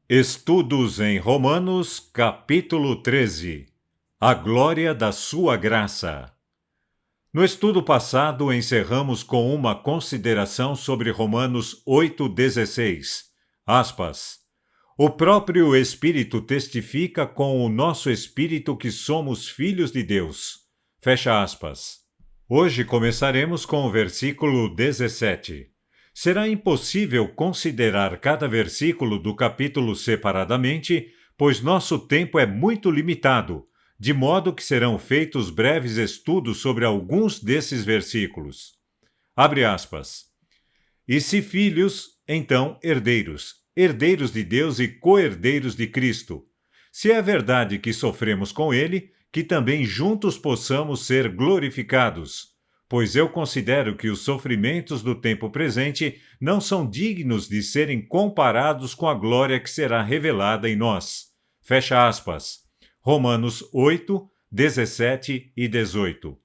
Estudos em Romanos, capítulo 13. A glória da sua graça. No estudo passado, encerramos com uma consideração sobre Romanos 8,16. Aspas. O próprio Espírito testifica com o nosso espírito que somos filhos de Deus. Fecha aspas. Hoje começaremos com o versículo 17. Será impossível considerar cada versículo do capítulo separadamente, pois nosso tempo é muito limitado, de modo que serão feitos breves estudos sobre alguns desses versículos. Abre aspas. E se filhos, então herdeiros, herdeiros de Deus e co-herdeiros de Cristo. Se é verdade que sofremos com ele, que também juntos possamos ser glorificados. Pois eu considero que os sofrimentos do tempo presente não são dignos de serem comparados com a glória que será revelada em nós. Fecha aspas. Romanos 8, 17 e 18.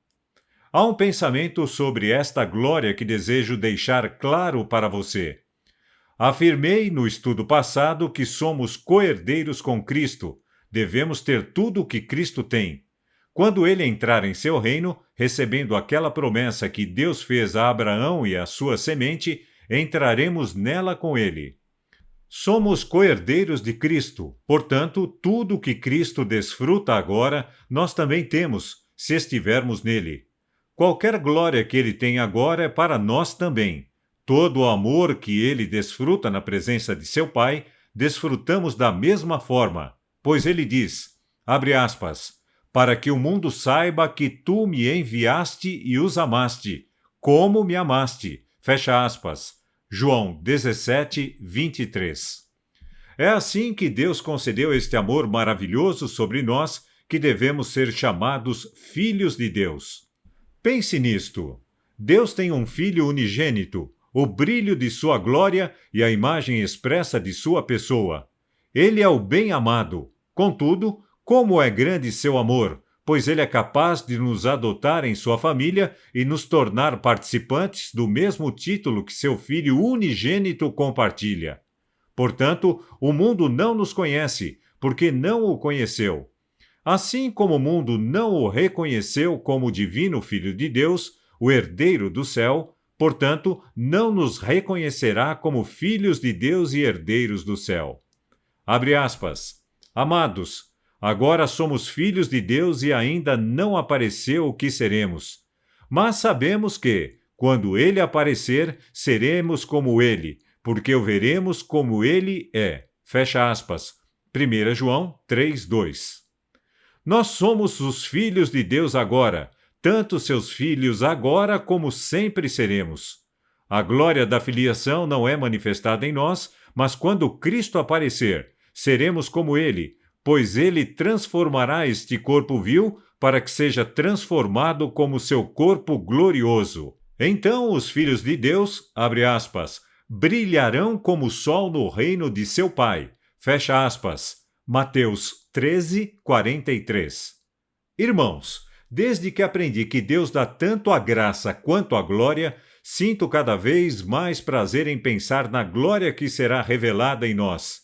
Há um pensamento sobre esta glória que desejo deixar claro para você. Afirmei no estudo passado que somos co-herdeiros com Cristo. Devemos ter tudo o que Cristo tem. Quando ele entrar em seu reino, recebendo aquela promessa que Deus fez a Abraão e a sua semente, entraremos nela com ele. Somos co-herdeiros de Cristo, portanto, tudo o que Cristo desfruta agora, nós também temos, se estivermos nele. Qualquer glória que ele tem agora é para nós também. Todo o amor que ele desfruta na presença de seu Pai, desfrutamos da mesma forma, pois ele diz, abre aspas, para que o mundo saiba que tu me enviaste e os amaste, como me amaste. Fecha aspas. João 17, 23. É assim que Deus concedeu este amor maravilhoso sobre nós, que devemos ser chamados filhos de Deus. Pense nisto. Deus tem um Filho unigênito, o brilho de sua glória e a imagem expressa de sua pessoa. Ele é o bem-amado. Contudo, como é grande seu amor, pois ele é capaz de nos adotar em sua família e nos tornar participantes do mesmo título que seu Filho unigênito compartilha. Portanto, o mundo não nos conhece, porque não o conheceu. Assim como o mundo não o reconheceu como o divino Filho de Deus, o herdeiro do céu, portanto, não nos reconhecerá como filhos de Deus e herdeiros do céu. Abre aspas. Amados, agora somos filhos de Deus e ainda não apareceu o que seremos. Mas sabemos que, quando ele aparecer, seremos como ele, porque o veremos como ele é. Fecha aspas. 1 João 3:2. Nós somos os filhos de Deus agora, tanto seus filhos agora como sempre seremos. A glória da filiação não é manifestada em nós, mas quando Cristo aparecer, seremos como ele, pois ele transformará este corpo vil para que seja transformado como seu corpo glorioso. Então os filhos de Deus, abre aspas, brilharão como o sol no reino de seu Pai. Fecha aspas. Mateus 13, 43. Irmãos, desde que aprendi que Deus dá tanto a graça quanto a glória, sinto cada vez mais prazer em pensar na glória que será revelada em nós.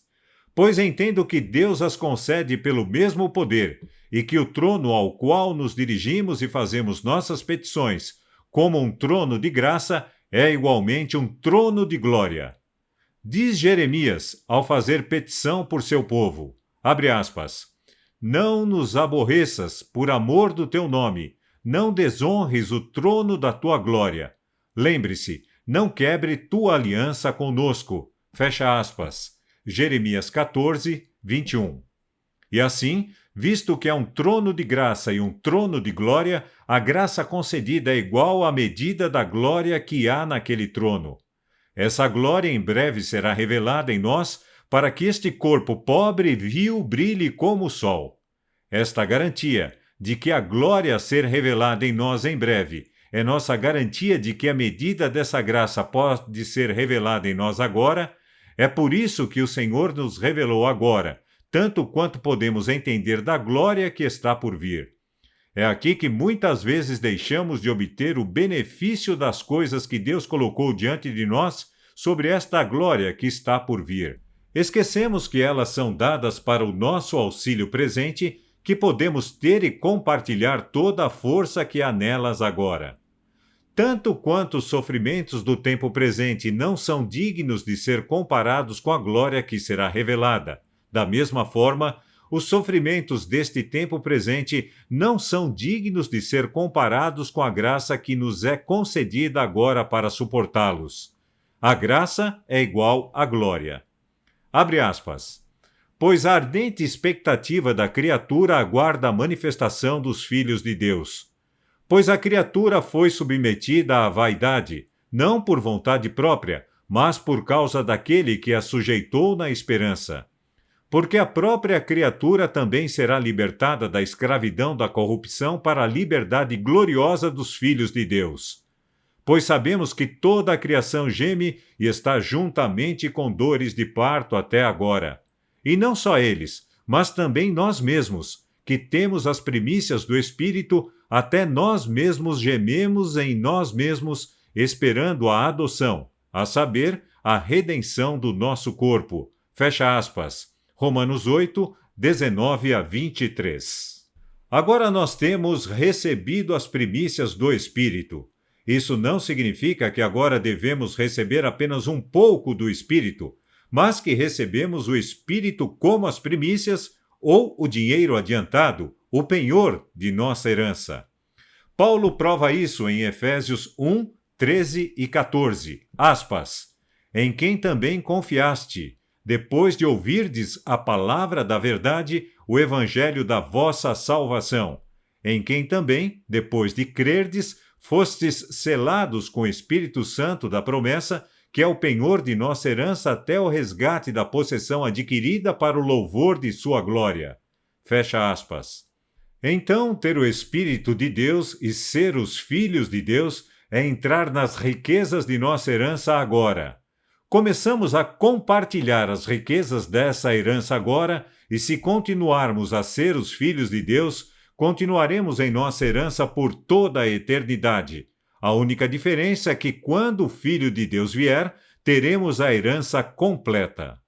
Pois entendo que Deus as concede pelo mesmo poder e que o trono ao qual nos dirigimos e fazemos nossas petições, como um trono de graça, é igualmente um trono de glória. Diz Jeremias, ao fazer petição por seu povo, abre aspas, não nos aborreças por amor do teu nome, não desonres o trono da tua glória. Lembre-se, não quebre tua aliança conosco. Fecha aspas. Jeremias 14, 21. E assim, visto que é um trono de graça e um trono de glória, a graça concedida é igual à medida da glória que há naquele trono. Essa glória em breve será revelada em nós, para que este corpo pobre e vil brilhe como o sol. Esta garantia de que a glória a ser revelada em nós em breve é nossa garantia de que a medida dessa graça pode ser revelada em nós agora. É por isso que o Senhor nos revelou agora, tanto quanto podemos entender da glória que está por vir. É aqui que muitas vezes deixamos de obter o benefício das coisas que Deus colocou diante de nós sobre esta glória que está por vir. Esquecemos que elas são dadas para o nosso auxílio presente, que podemos ter e compartilhar toda a força que há nelas agora. Tanto quanto os sofrimentos do tempo presente não são dignos de ser comparados com a glória que será revelada, da mesma forma, os sofrimentos deste tempo presente não são dignos de ser comparados com a graça que nos é concedida agora para suportá-los. A graça é igual à glória. Abre aspas. Pois a ardente expectativa da criatura aguarda a manifestação dos filhos de Deus. Pois a criatura foi submetida à vaidade, não por vontade própria, mas por causa daquele que a sujeitou na esperança. Porque a própria criatura também será libertada da escravidão da corrupção para a liberdade gloriosa dos filhos de Deus. Pois sabemos que toda a criação geme e está juntamente com dores de parto até agora. E não só eles, mas também nós mesmos, que temos as primícias do Espírito, até nós mesmos gememos em nós mesmos, esperando a adoção, a saber, a redenção do nosso corpo. Fecha aspas. Romanos 8, 19 a 23. Agora nós temos recebido as primícias do Espírito. Isso não significa que agora devemos receber apenas um pouco do Espírito, mas que recebemos o Espírito como as primícias ou o dinheiro adiantado, o penhor de nossa herança. Paulo prova isso em Efésios 1, 13 e 14. Aspas. Em quem também confiaste, depois de ouvirdes a palavra da verdade, o evangelho da vossa salvação, em quem também, depois de crerdes, fostes selados com o Espírito Santo da promessa, que é o penhor de nossa herança até o resgate da possessão adquirida para o louvor de sua glória. Fecha aspas. Então, ter o Espírito de Deus e ser os filhos de Deus é entrar nas riquezas de nossa herança agora. Começamos a compartilhar as riquezas dessa herança agora, e se continuarmos a ser os filhos de Deus, continuaremos em nossa herança por toda a eternidade. A única diferença é que quando o Filho de Deus vier, teremos a herança completa.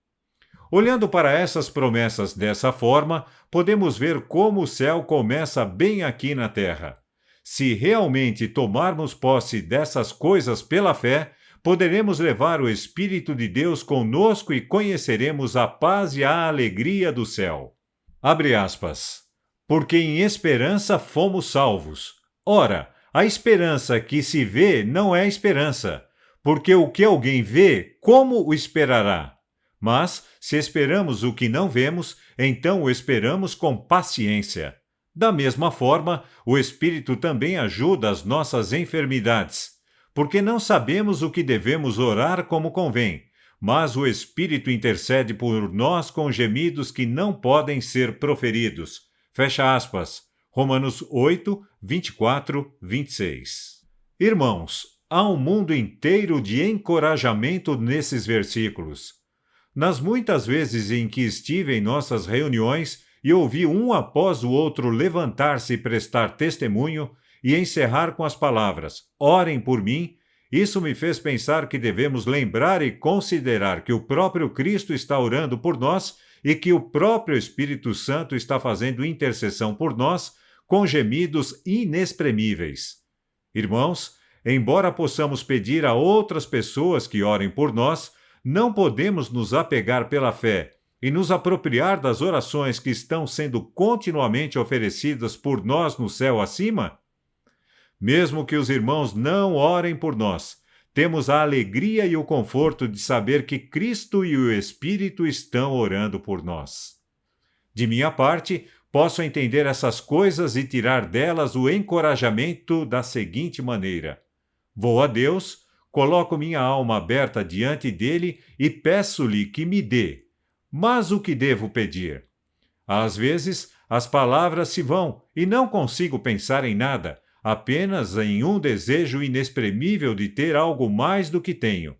Olhando para essas promessas dessa forma, podemos ver como o céu começa bem aqui na terra. Se realmente tomarmos posse dessas coisas pela fé, poderemos levar o Espírito de Deus conosco e conheceremos a paz e a alegria do céu. Abre aspas. Porque em esperança fomos salvos. Ora, a esperança que se vê não é esperança, porque o que alguém vê, como o esperará? Mas, se esperamos o que não vemos, então o esperamos com paciência. Da mesma forma, o Espírito também ajuda as nossas enfermidades, porque não sabemos o que devemos orar como convém, mas o Espírito intercede por nós com gemidos que não podem ser proferidos. Fecha aspas. Romanos 8, 24, 26. Irmãos, há um mundo inteiro de encorajamento nesses versículos. Nas muitas vezes em que estive em nossas reuniões e ouvi um após o outro levantar-se e prestar testemunho e encerrar com as palavras, orem por mim, isso me fez pensar que devemos lembrar e considerar que o próprio Cristo está orando por nós e que o próprio Espírito Santo está fazendo intercessão por nós com gemidos inexprimíveis. Irmãos, embora possamos pedir a outras pessoas que orem por nós, não podemos nos apegar pela fé e nos apropriar das orações que estão sendo continuamente oferecidas por nós no céu acima? Mesmo que os irmãos não orem por nós, temos a alegria e o conforto de saber que Cristo e o Espírito estão orando por nós. De minha parte, posso entender essas coisas e tirar delas o encorajamento da seguinte maneira: vou a Deus, coloco minha alma aberta diante dele e peço-lhe que me dê. Mas o que devo pedir? Às vezes, as palavras se vão e não consigo pensar em nada, apenas em um desejo inexprimível de ter algo mais do que tenho.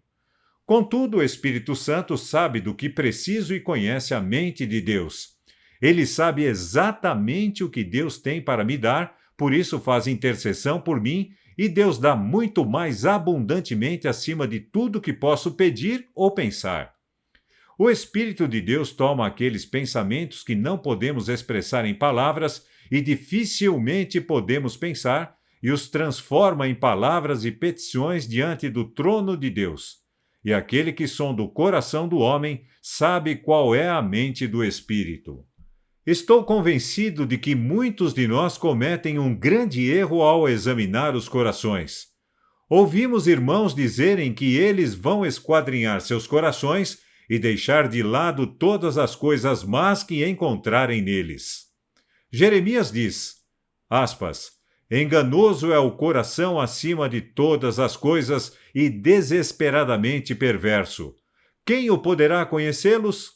Contudo, o Espírito Santo sabe do que preciso e conhece a mente de Deus. Ele sabe exatamente o que Deus tem para me dar, por isso faz intercessão por mim, e Deus dá muito mais abundantemente acima de tudo que posso pedir ou pensar. O Espírito de Deus toma aqueles pensamentos que não podemos expressar em palavras e dificilmente podemos pensar e os transforma em palavras e petições diante do trono de Deus. E aquele que sonda o coração do homem sabe qual é a mente do Espírito. Estou convencido de que muitos de nós cometem um grande erro ao examinar os corações. Ouvimos irmãos dizerem que eles vão esquadrinhar seus corações e deixar de lado todas as coisas más que encontrarem neles. Jeremias diz, aspas, enganoso é o coração acima de todas as coisas e desesperadamente perverso. Quem o poderá conhecê-los?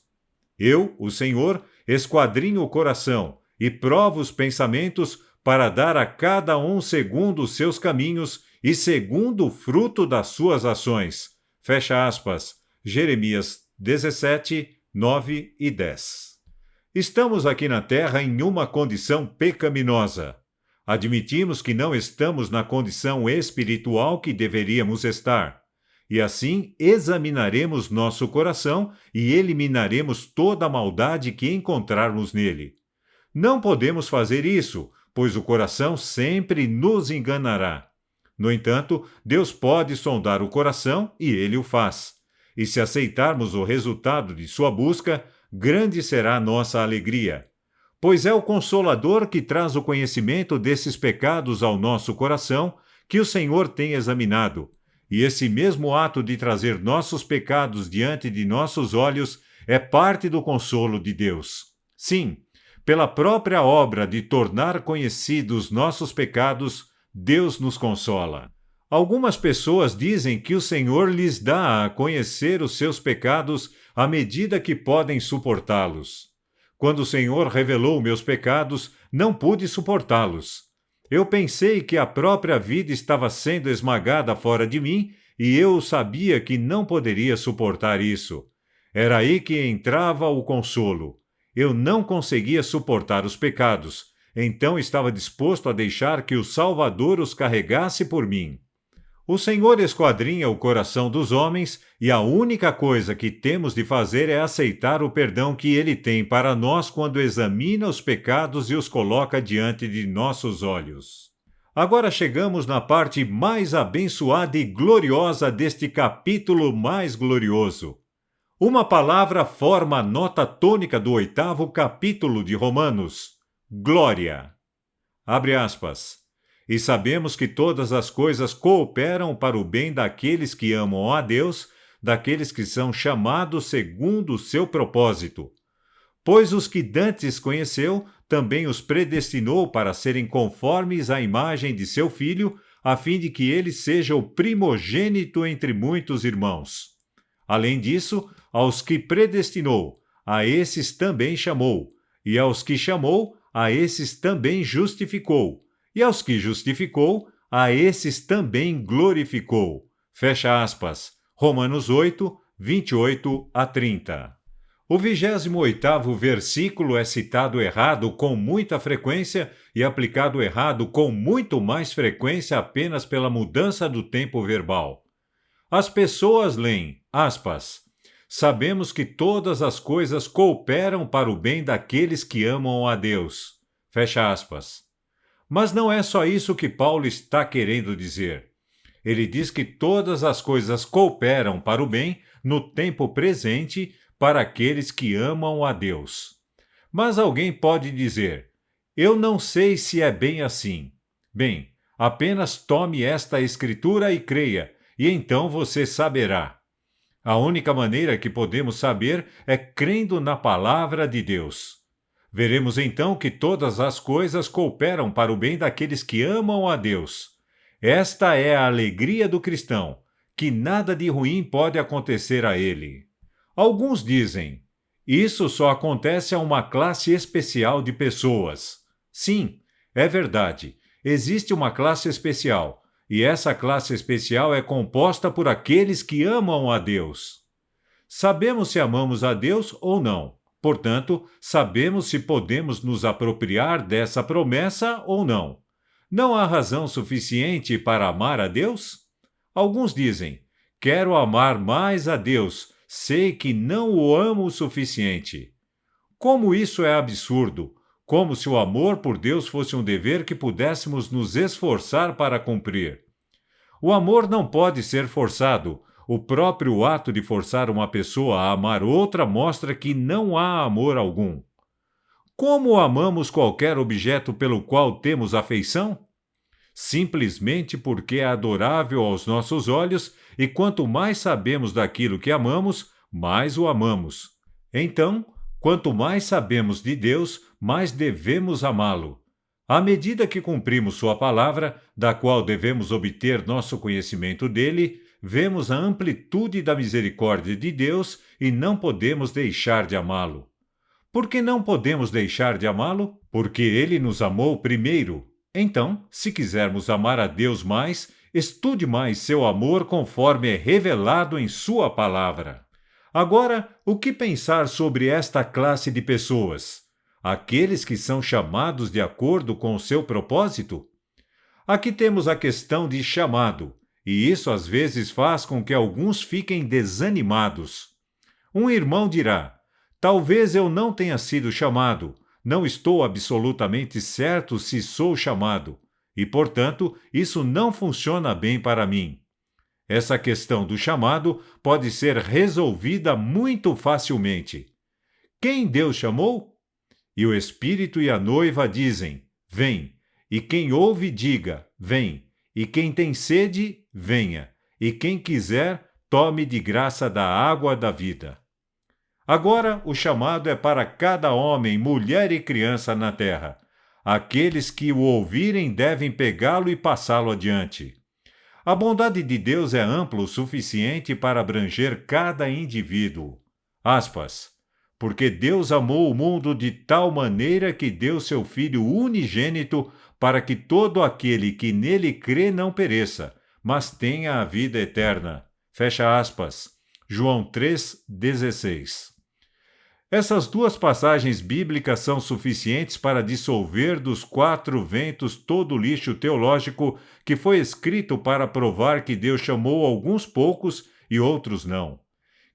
Eu, o Senhor, esquadrinho o coração e provo os pensamentos para dar a cada um segundo os seus caminhos e segundo o fruto das suas ações. Fecha aspas. Jeremias 17, 9 e 10. Estamos aqui na Terra em uma condição pecaminosa. Admitimos que não estamos na condição espiritual que deveríamos estar. E assim examinaremos nosso coração e eliminaremos toda a maldade que encontrarmos nele. Não podemos fazer isso, pois o coração sempre nos enganará. No entanto, Deus pode sondar o coração e ele o faz. E se aceitarmos o resultado de sua busca, grande será nossa alegria. Pois é o Consolador que traz o conhecimento desses pecados ao nosso coração que o Senhor tem examinado. E esse mesmo ato de trazer nossos pecados diante de nossos olhos é parte do consolo de Deus. Sim, pela própria obra de tornar conhecidos nossos pecados, Deus nos consola. Algumas pessoas dizem que o Senhor lhes dá a conhecer os seus pecados à medida que podem suportá-los. Quando o Senhor revelou meus pecados, não pude suportá-los. Eu pensei que a própria vida estava sendo esmagada fora de mim e eu sabia que não poderia suportar isso. Era aí que entrava o consolo. Eu não conseguia suportar os pecados, então estava disposto a deixar que o Salvador os carregasse por mim. O Senhor esquadrinha o coração dos homens e a única coisa que temos de fazer é aceitar o perdão que Ele tem para nós quando examina os pecados e os coloca diante de nossos olhos. Agora chegamos na parte mais abençoada e gloriosa deste capítulo mais glorioso. Uma palavra forma a nota tônica do 8º capítulo de Romanos: glória. Abre aspas. E sabemos que todas as coisas cooperam para o bem daqueles que amam a Deus, daqueles que são chamados segundo o seu propósito. Pois os que dantes conheceu, também os predestinou para serem conformes à imagem de seu Filho, a fim de que ele seja o primogênito entre muitos irmãos. Além disso, aos que predestinou, a esses também chamou, e aos que chamou, a esses também justificou. E aos que justificou, a esses também glorificou. Fecha aspas. Romanos 8, 28 a 30. O 28º versículo é citado errado com muita frequência e aplicado errado com muito mais frequência apenas pela mudança do tempo verbal. As pessoas leem, aspas, sabemos que todas as coisas cooperam para o bem daqueles que amam a Deus. Fecha aspas. Mas não é só isso que Paulo está querendo dizer. Ele diz que todas as coisas cooperam para o bem no tempo presente para aqueles que amam a Deus. Mas alguém pode dizer, eu não sei se é bem assim. Bem, apenas tome esta escritura e creia, e então você saberá. A única maneira que podemos saber é crendo na palavra de Deus. Veremos então que todas as coisas cooperam para o bem daqueles que amam a Deus. Esta é a alegria do cristão, que nada de ruim pode acontecer a ele. Alguns dizem, isso só acontece a uma classe especial de pessoas. Sim, é verdade, existe uma classe especial, e essa classe especial é composta por aqueles que amam a Deus. Sabemos se amamos a Deus ou não. Portanto, sabemos se podemos nos apropriar dessa promessa ou não. Não há razão suficiente para amar a Deus? Alguns dizem, quero amar mais a Deus, sei que não o amo o suficiente. Como isso é absurdo! Como se o amor por Deus fosse um dever que pudéssemos nos esforçar para cumprir. O amor não pode ser forçado. O próprio ato de forçar uma pessoa a amar outra mostra que não há amor algum. Como amamos qualquer objeto pelo qual temos afeição? Simplesmente porque é adorável aos nossos olhos, e quanto mais sabemos daquilo que amamos, mais o amamos. Então, quanto mais sabemos de Deus, mais devemos amá-lo. À medida que cumprimos sua palavra, da qual devemos obter nosso conhecimento dele, vemos a amplitude da misericórdia de Deus e não podemos deixar de amá-lo. Por que não podemos deixar de amá-lo? Porque ele nos amou primeiro. Então, se quisermos amar a Deus mais, estude mais seu amor conforme é revelado em sua palavra. Agora, o que pensar sobre esta classe de pessoas? Aqueles que são chamados de acordo com o seu propósito? Aqui temos a questão de chamado, e isso às vezes faz com que alguns fiquem desanimados. Um irmão dirá: talvez eu não tenha sido chamado, não estou absolutamente certo se sou chamado, e, portanto, isso não funciona bem para mim. Essa questão do chamado pode ser resolvida muito facilmente. Quem Deus chamou? E o Espírito e a noiva dizem: vem. E quem ouve, diga: vem. E quem tem sede, venha. E quem quiser, tome de graça da água da vida. Agora, o chamado é para cada homem, mulher e criança na terra. Aqueles que o ouvirem devem pegá-lo e passá-lo adiante. A bondade de Deus é ampla o suficiente para abranger cada indivíduo. Aspas. Porque Deus amou o mundo de tal maneira que deu seu Filho unigênito para que todo aquele que nele crê não pereça, mas tenha a vida eterna. Fecha aspas. João 3,16. Essas duas passagens bíblicas são suficientes para dissolver dos quatro ventos todo o lixo teológico que foi escrito para provar que Deus chamou alguns poucos e outros não.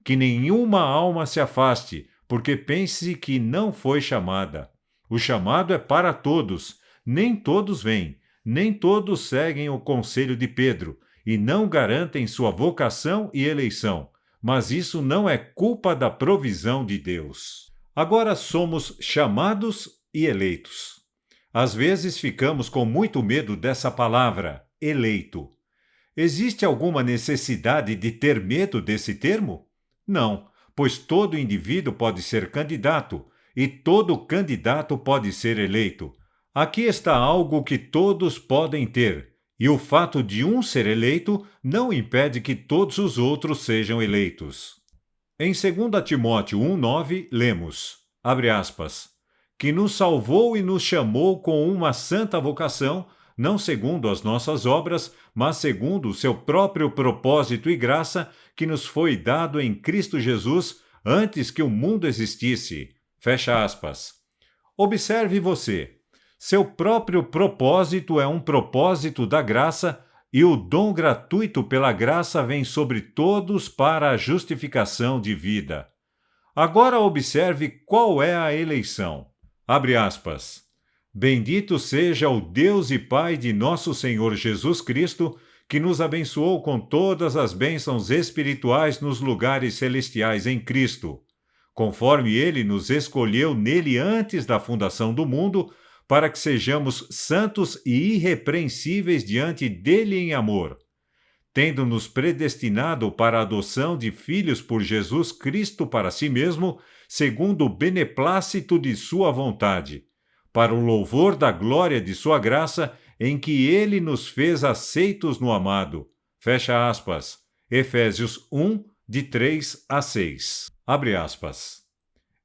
Que nenhuma alma se afaste, porque pense que não foi chamada. O chamado é para todos, nem todos vêm, nem todos seguem o conselho de Pedro, e não garantem sua vocação e eleição. Mas isso não é culpa da provisão de Deus. Agora somos chamados e eleitos. Às vezes ficamos com muito medo dessa palavra, eleito. Existe alguma necessidade de ter medo desse termo? Não, pois todo indivíduo pode ser candidato, e todo candidato pode ser eleito. Aqui está algo que todos podem ter. E o fato de um ser eleito não impede que todos os outros sejam eleitos. Em 2 Timóteo 1,9, lemos, abre aspas, que nos salvou e nos chamou com uma santa vocação, não segundo as nossas obras, mas segundo o seu próprio propósito e graça, que nos foi dado em Cristo Jesus antes que o mundo existisse. Fecha aspas. Observe você. Seu próprio propósito é um propósito da graça, e o dom gratuito pela graça vem sobre todos para a justificação de vida. Agora observe qual é a eleição. Abre aspas. Bendito seja o Deus e Pai de nosso Senhor Jesus Cristo, que nos abençoou com todas as bênçãos espirituais nos lugares celestiais em Cristo, conforme Ele nos escolheu nele antes da fundação do mundo, para que sejamos santos e irrepreensíveis diante dele em amor, tendo-nos predestinado para a adoção de filhos por Jesus Cristo para si mesmo, segundo o beneplácito de sua vontade, para o louvor da glória de sua graça, em que ele nos fez aceitos no amado. Fecha aspas. Efésios 1, de 3 a 6. Abre aspas.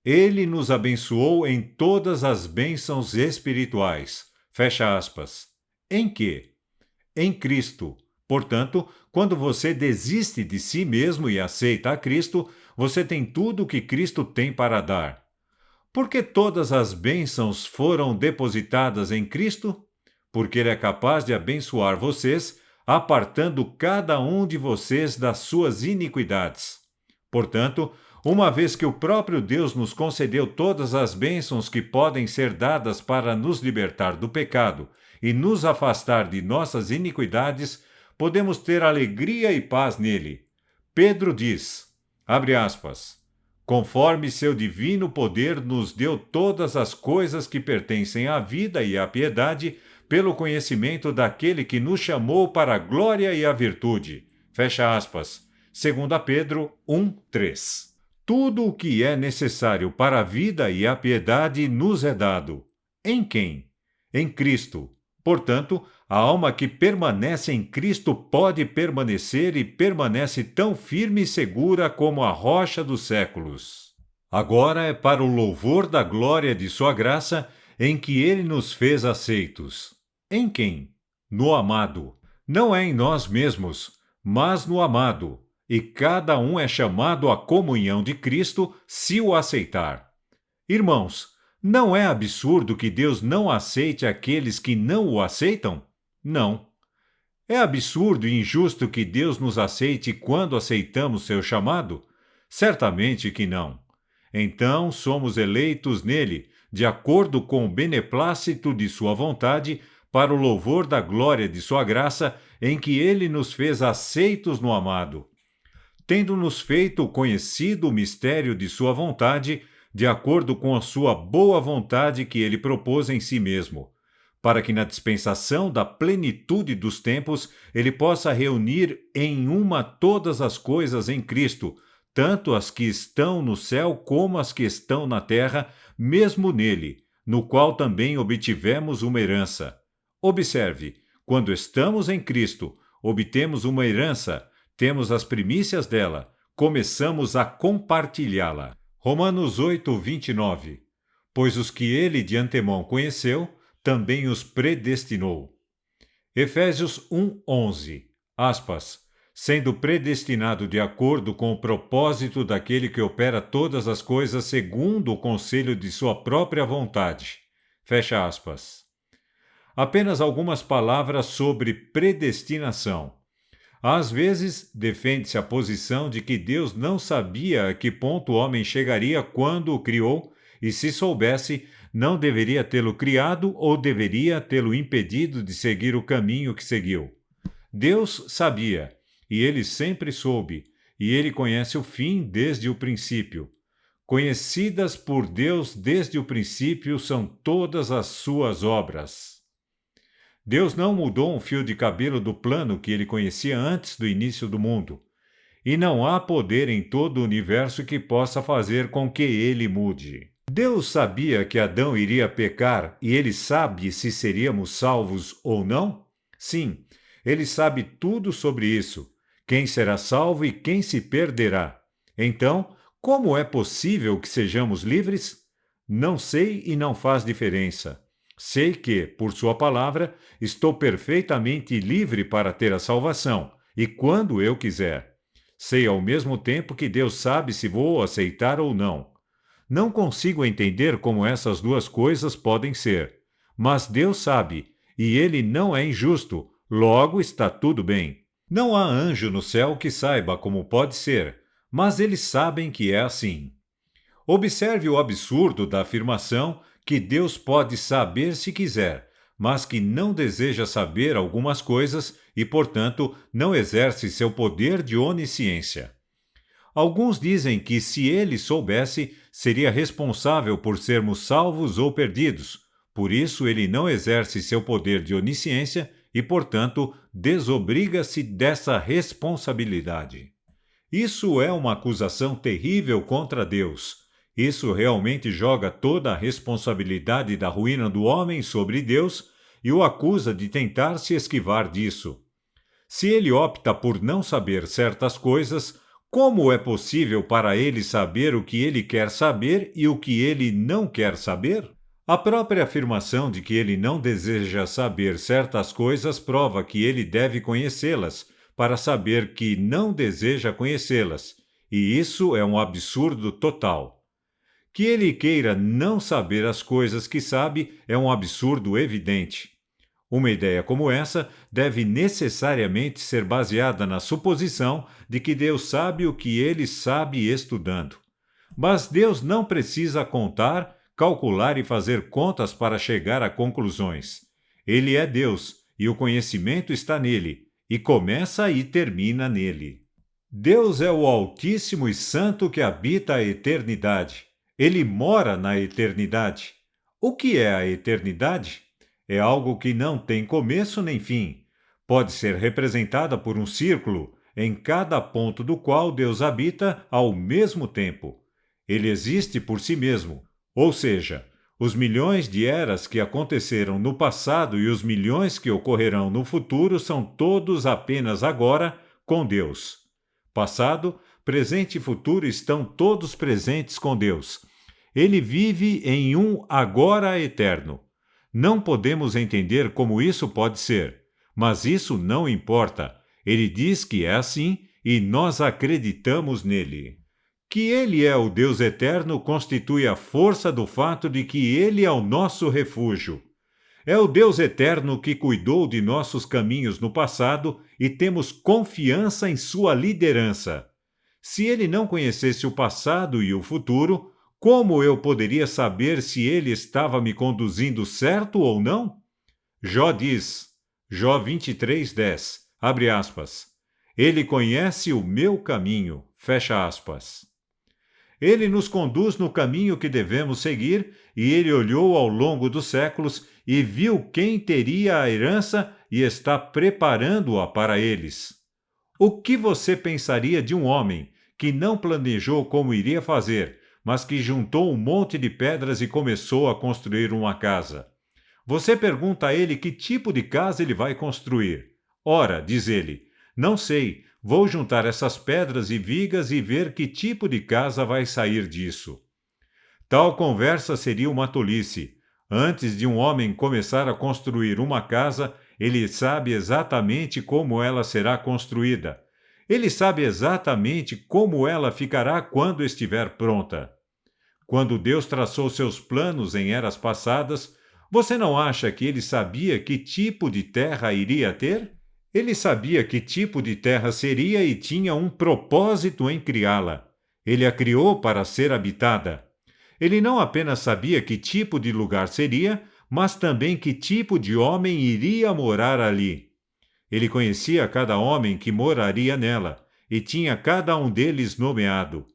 Ele nos abençoou em todas as bênçãos espirituais. Fecha aspas. Em quê? Em Cristo. Portanto, quando você desiste de si mesmo e aceita a Cristo, você tem tudo o que Cristo tem para dar. Por que todas as bênçãos foram depositadas em Cristo? Porque Ele é capaz de abençoar vocês, apartando cada um de vocês das suas iniquidades. Portanto, uma vez que o próprio Deus nos concedeu todas as bênçãos que podem ser dadas para nos libertar do pecado e nos afastar de nossas iniquidades, podemos ter alegria e paz nele. Pedro diz, abre aspas, conforme seu divino poder nos deu todas as coisas que pertencem à vida e à piedade, pelo conhecimento daquele que nos chamou para a glória e a virtude. Fecha aspas. 2 Pedro 1:3. Tudo o que é necessário para a vida e a piedade nos é dado. Em quem? Em Cristo. Portanto, a alma que permanece em Cristo pode permanecer e permanece tão firme e segura como a rocha dos séculos. Agora é para o louvor da glória de sua graça em que ele nos fez aceitos. Em quem? No amado. Não é em nós mesmos, mas no amado. E cada um é chamado à comunhão de Cristo se o aceitar. Irmãos, não é absurdo que Deus não aceite aqueles que não o aceitam? Não. É absurdo e injusto que Deus nos aceite quando aceitamos seu chamado? Certamente que não. Então somos eleitos nele, de acordo com o beneplácito de sua vontade, para o louvor da glória de sua graça, em que ele nos fez aceitos no amado. Tendo-nos feito conhecido o mistério de sua vontade, de acordo com a sua boa vontade que ele propôs em si mesmo, para que na dispensação da plenitude dos tempos ele possa reunir em uma todas as coisas em Cristo, tanto as que estão no céu como as que estão na terra, mesmo nele, no qual também obtivemos uma herança. Observe, quando estamos em Cristo, obtemos uma herança, temos as primícias dela, começamos a compartilhá-la. Romanos 8:29. Pois os que ele de antemão conheceu, também os predestinou. Efésios 1:11. Aspas. Sendo predestinado de acordo com o propósito daquele que opera todas as coisas segundo o conselho de sua própria vontade. Fecha aspas. Apenas algumas palavras sobre predestinação. Às vezes, defende-se a posição de que Deus não sabia a que ponto o homem chegaria quando o criou, e se soubesse, não deveria tê-lo criado ou deveria tê-lo impedido de seguir o caminho que seguiu. Deus sabia, e ele sempre soube, e ele conhece o fim desde o princípio. Conhecidas por Deus desde o princípio são todas as suas obras. Deus não mudou um fio de cabelo do plano que ele conhecia antes do início do mundo. E não há poder em todo o universo que possa fazer com que ele mude. Deus sabia que Adão iria pecar e ele sabe se seríamos salvos ou não? Sim, ele sabe tudo sobre isso. Quem será salvo e quem se perderá. Então, como é possível que sejamos livres? Não sei e não faz diferença. Sei que, por sua palavra, estou perfeitamente livre para ter a salvação, e quando eu quiser. Sei ao mesmo tempo que Deus sabe se vou aceitar ou não. Não consigo entender como essas duas coisas podem ser. Mas Deus sabe, e Ele não é injusto, logo está tudo bem. Não há anjo no céu que saiba como pode ser, mas eles sabem que é assim. Observe o absurdo da afirmação que Deus pode saber se quiser, mas que não deseja saber algumas coisas e, portanto, não exerce seu poder de onisciência. Alguns dizem que, se ele soubesse, seria responsável por sermos salvos ou perdidos. Por isso, ele não exerce seu poder de onisciência e, portanto, desobriga-se dessa responsabilidade. Isso é uma acusação terrível contra Deus. Isso realmente joga toda a responsabilidade da ruína do homem sobre Deus e o acusa de tentar se esquivar disso. Se ele opta por não saber certas coisas, como é possível para ele saber o que ele quer saber e o que ele não quer saber? A própria afirmação de que ele não deseja saber certas coisas prova que ele deve conhecê-las, para saber que não deseja conhecê-las, e isso é um absurdo total. Que ele queira não saber as coisas que sabe é um absurdo evidente. Uma ideia como essa deve necessariamente ser baseada na suposição de que Deus sabe o que ele sabe estudando. Mas Deus não precisa contar, calcular e fazer contas para chegar a conclusões. Ele é Deus e o conhecimento está nele, e começa e termina nele. Deus é o Altíssimo e Santo que habita a eternidade. Ele mora na eternidade. O que é a eternidade? É algo que não tem começo nem fim. Pode ser representada por um círculo, em cada ponto do qual Deus habita ao mesmo tempo. Ele existe por si mesmo, ou seja, os milhões de eras que aconteceram no passado e os milhões que ocorrerão no futuro são todos apenas agora com Deus. Passado, presente e futuro estão todos presentes com Deus. Ele vive em um agora eterno. Não podemos entender como isso pode ser, mas isso não importa. Ele diz que é assim e nós acreditamos nele. Que ele é o Deus eterno constitui a força do fato de que ele é o nosso refúgio. É o Deus eterno que cuidou de nossos caminhos no passado e temos confiança em sua liderança. Se ele não conhecesse o passado e o futuro, como eu poderia saber se ele estava me conduzindo certo ou não? Jó diz, Jó 23:10, abre aspas, ele conhece o meu caminho, fecha aspas. Ele nos conduz no caminho que devemos seguir, e ele olhou ao longo dos séculos e viu quem teria a herança e está preparando-a para eles. O que você pensaria de um homem que não planejou como iria fazer, mas que juntou um monte de pedras e começou a construir uma casa? Você pergunta a ele que tipo de casa ele vai construir. Ora, diz ele, não sei, vou juntar essas pedras e vigas e ver que tipo de casa vai sair disso. Tal conversa seria uma tolice. Antes de um homem começar a construir uma casa, ele sabe exatamente como ela será construída. Ele sabe exatamente como ela ficará quando estiver pronta. Quando Deus traçou seus planos em eras passadas, você não acha que ele sabia que tipo de terra iria ter? Ele sabia que tipo de terra seria e tinha um propósito em criá-la. Ele a criou para ser habitada. Ele não apenas sabia que tipo de lugar seria, mas também que tipo de homem iria morar ali. Ele conhecia cada homem que moraria nela, e tinha cada um deles nomeado.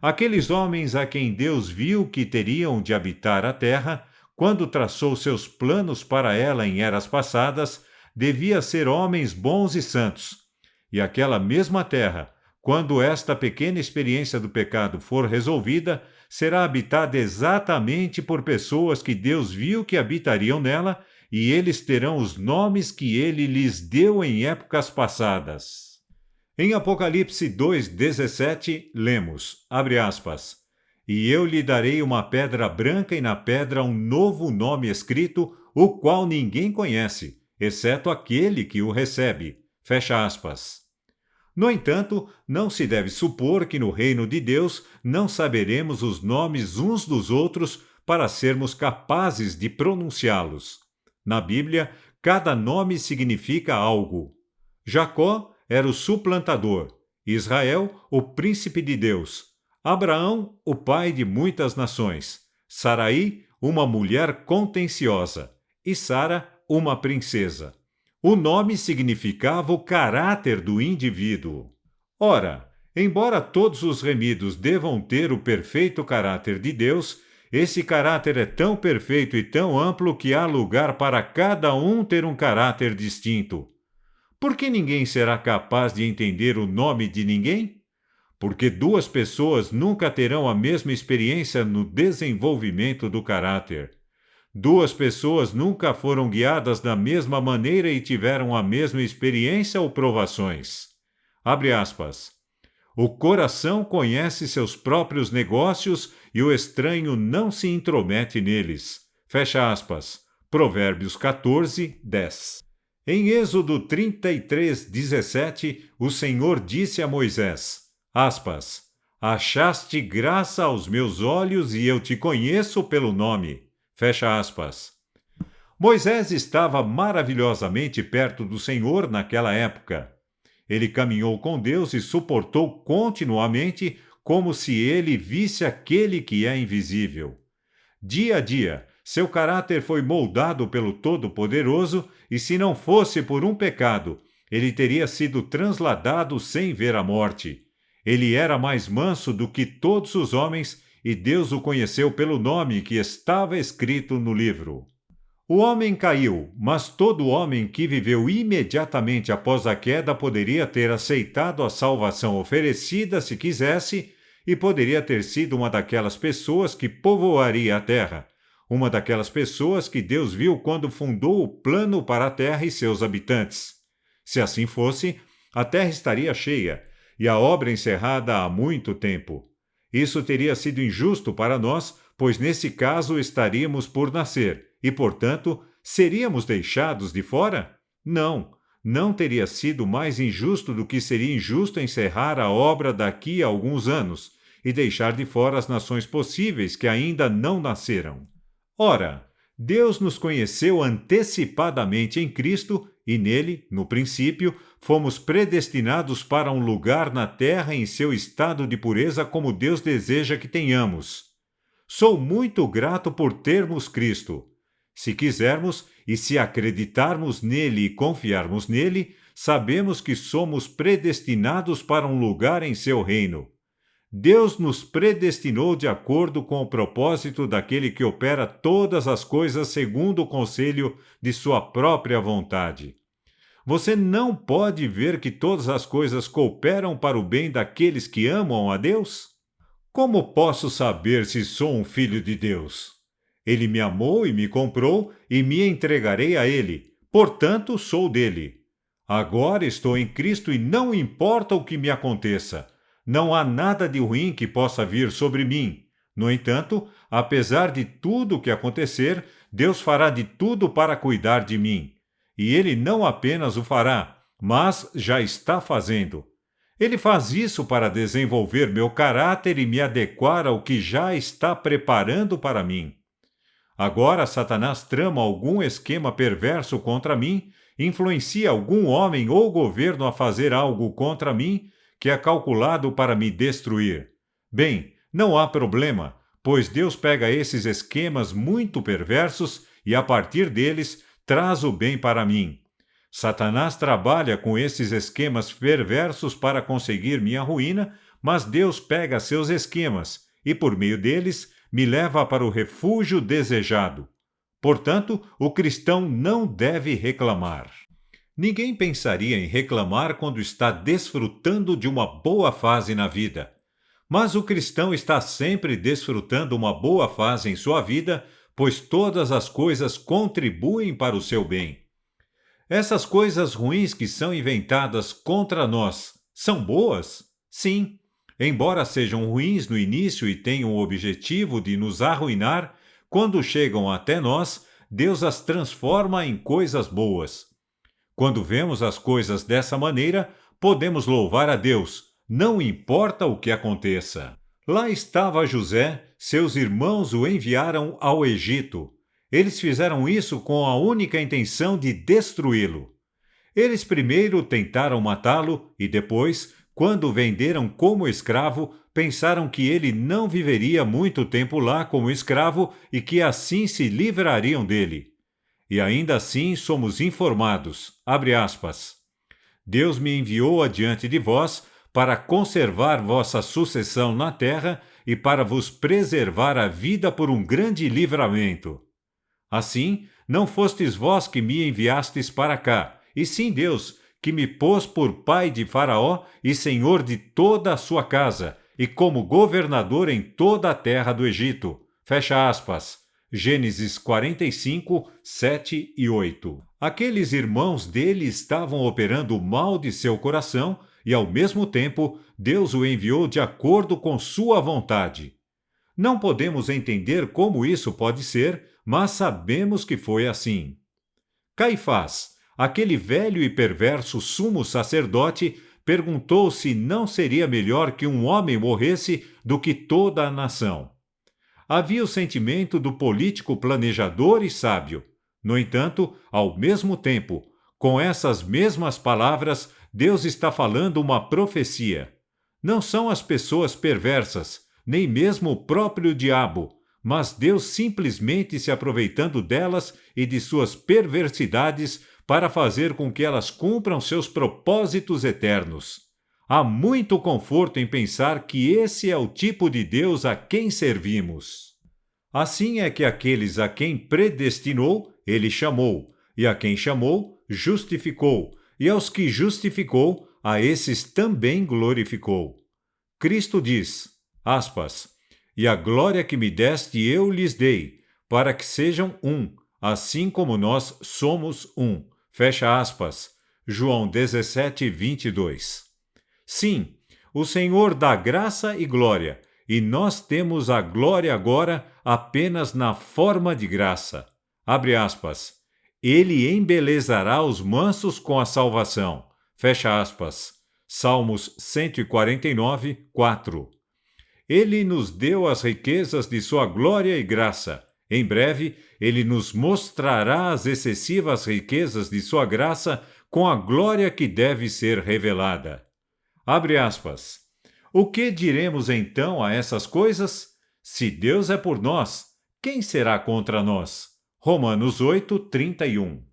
Aqueles homens a quem Deus viu que teriam de habitar a terra, quando traçou seus planos para ela em eras passadas, devia ser homens bons e santos. E aquela mesma terra, quando esta pequena experiência do pecado for resolvida, será habitada exatamente por pessoas que Deus viu que habitariam nela, e eles terão os nomes que ele lhes deu em épocas passadas. Em Apocalipse 2:17, lemos, abre aspas, e eu lhe darei uma pedra branca e na pedra um novo nome escrito, o qual ninguém conhece, exceto aquele que o recebe, fecha aspas. No entanto, não se deve supor que no reino de Deus não saberemos os nomes uns dos outros para sermos capazes de pronunciá-los. Na Bíblia, cada nome significa algo. Jacó era o suplantador, Israel, o príncipe de Deus, Abraão, o pai de muitas nações, Saraí, uma mulher contenciosa, e Sara, uma princesa. O nome significava o caráter do indivíduo. Ora, embora todos os remidos devam ter o perfeito caráter de Deus, esse caráter é tão perfeito e tão amplo que há lugar para cada um ter um caráter distinto. Por que ninguém será capaz de entender o nome de ninguém? Porque duas pessoas nunca terão a mesma experiência no desenvolvimento do caráter. Duas pessoas nunca foram guiadas da mesma maneira e tiveram a mesma experiência ou provações. Abre aspas. O coração conhece seus próprios negócios e o estranho não se intromete neles. Fecha aspas. Provérbios 14:10. Em Êxodo 33:17, o Senhor disse a Moisés, aspas, achaste graça aos meus olhos e eu te conheço pelo nome. Fecha aspas. Moisés estava maravilhosamente perto do Senhor naquela época. Ele caminhou com Deus e suportou continuamente como se ele visse aquele que é invisível. Dia a dia, seu caráter foi moldado pelo Todo-Poderoso e, se não fosse por um pecado, ele teria sido transladado sem ver a morte. Ele era mais manso do que todos os homens e Deus o conheceu pelo nome que estava escrito no livro. O homem caiu, mas todo homem que viveu imediatamente após a queda poderia ter aceitado a salvação oferecida se quisesse e poderia ter sido uma daquelas pessoas que povoaria a terra, uma daquelas pessoas que Deus viu quando fundou o plano para a terra e seus habitantes. Se assim fosse, a terra estaria cheia e a obra encerrada há muito tempo. Isso teria sido injusto para nós, pois nesse caso estaríamos por nascer e, portanto, seríamos deixados de fora? Não, não teria sido mais injusto do que seria injusto encerrar a obra daqui a alguns anos e deixar de fora as nações possíveis que ainda não nasceram. Ora, Deus nos conheceu antecipadamente em Cristo e nele, no princípio, fomos predestinados para um lugar na terra em seu estado de pureza como Deus deseja que tenhamos. Sou muito grato por termos Cristo. Se quisermos e se acreditarmos nele e confiarmos nele, sabemos que somos predestinados para um lugar em seu reino. Deus nos predestinou de acordo com o propósito daquele que opera todas as coisas segundo o conselho de sua própria vontade. Você não pode ver que todas as coisas cooperam para o bem daqueles que amam a Deus? Como posso saber se sou um filho de Deus? Ele me amou e me comprou e me entregarei a ele. Portanto, sou dele. Agora estou em Cristo e não importa o que me aconteça. Não há nada de ruim que possa vir sobre mim. No entanto, apesar de tudo o que acontecer, Deus fará de tudo para cuidar de mim. E Ele não apenas o fará, mas já está fazendo. Ele faz isso para desenvolver meu caráter e me adequar ao que já está preparando para mim. Agora Satanás trama algum esquema perverso contra mim, influencia algum homem ou governo a fazer algo contra mim, que é calculado para me destruir. Bem, não há problema, pois Deus pega esses esquemas muito perversos e, a partir deles, traz o bem para mim. Satanás trabalha com esses esquemas perversos para conseguir minha ruína, mas Deus pega seus esquemas e, por meio deles, me leva para o refúgio desejado. Portanto, o cristão não deve reclamar. Ninguém pensaria em reclamar quando está desfrutando de uma boa fase na vida. Mas o cristão está sempre desfrutando uma boa fase em sua vida, pois todas as coisas contribuem para o seu bem. Essas coisas ruins que são inventadas contra nós são boas? Sim. Embora sejam ruins no início e tenham o objetivo de nos arruinar, quando chegam até nós, Deus as transforma em coisas boas. Quando vemos as coisas dessa maneira, podemos louvar a Deus, não importa o que aconteça. Lá estava José, seus irmãos o enviaram ao Egito. Eles fizeram isso com a única intenção de destruí-lo. Eles primeiro tentaram matá-lo e depois, quando o venderam como escravo, pensaram que ele não viveria muito tempo lá como escravo e que assim se livrariam dele. E ainda assim somos informados, abre aspas, Deus me enviou adiante de vós para conservar vossa sucessão na terra e para vos preservar a vida por um grande livramento. Assim, não fostes vós que me enviastes para cá, e sim Deus, que me pôs por pai de Faraó e senhor de toda a sua casa, e como governador em toda a terra do Egito. Fecha aspas. Gênesis 45, 7 e 8. Aqueles irmãos dele estavam operando o mal de seu coração e, ao mesmo tempo, Deus o enviou de acordo com sua vontade. Não podemos entender como isso pode ser, mas sabemos que foi assim. Caifás, aquele velho e perverso sumo sacerdote, perguntou se não seria melhor que um homem morresse do que toda a nação. Havia o sentimento do político planejador e sábio. No entanto, ao mesmo tempo, com essas mesmas palavras, Deus está falando uma profecia. Não são as pessoas perversas, nem mesmo o próprio diabo, mas Deus simplesmente se aproveitando delas e de suas perversidades para fazer com que elas cumpram seus propósitos eternos. Há muito conforto em pensar que esse é o tipo de Deus a quem servimos. Assim é que aqueles a quem predestinou, ele chamou, e a quem chamou, justificou, e aos que justificou, a esses também glorificou. Cristo diz, aspas, e a glória que me deste eu lhes dei, para que sejam um, assim como nós somos um. Fecha aspas. João 17, 22. Sim, o Senhor dá graça e glória, e nós temos a glória agora apenas na forma de graça. Abre aspas. Ele embelezará os mansos com a salvação. Fecha aspas. Salmos 149, 4. Ele nos deu as riquezas de sua glória e graça. Em breve, ele nos mostrará as excessivas riquezas de sua graça com a glória que deve ser revelada. Abre aspas. O que diremos então a essas coisas? Se Deus é por nós, quem será contra nós? Romanos 8, 31.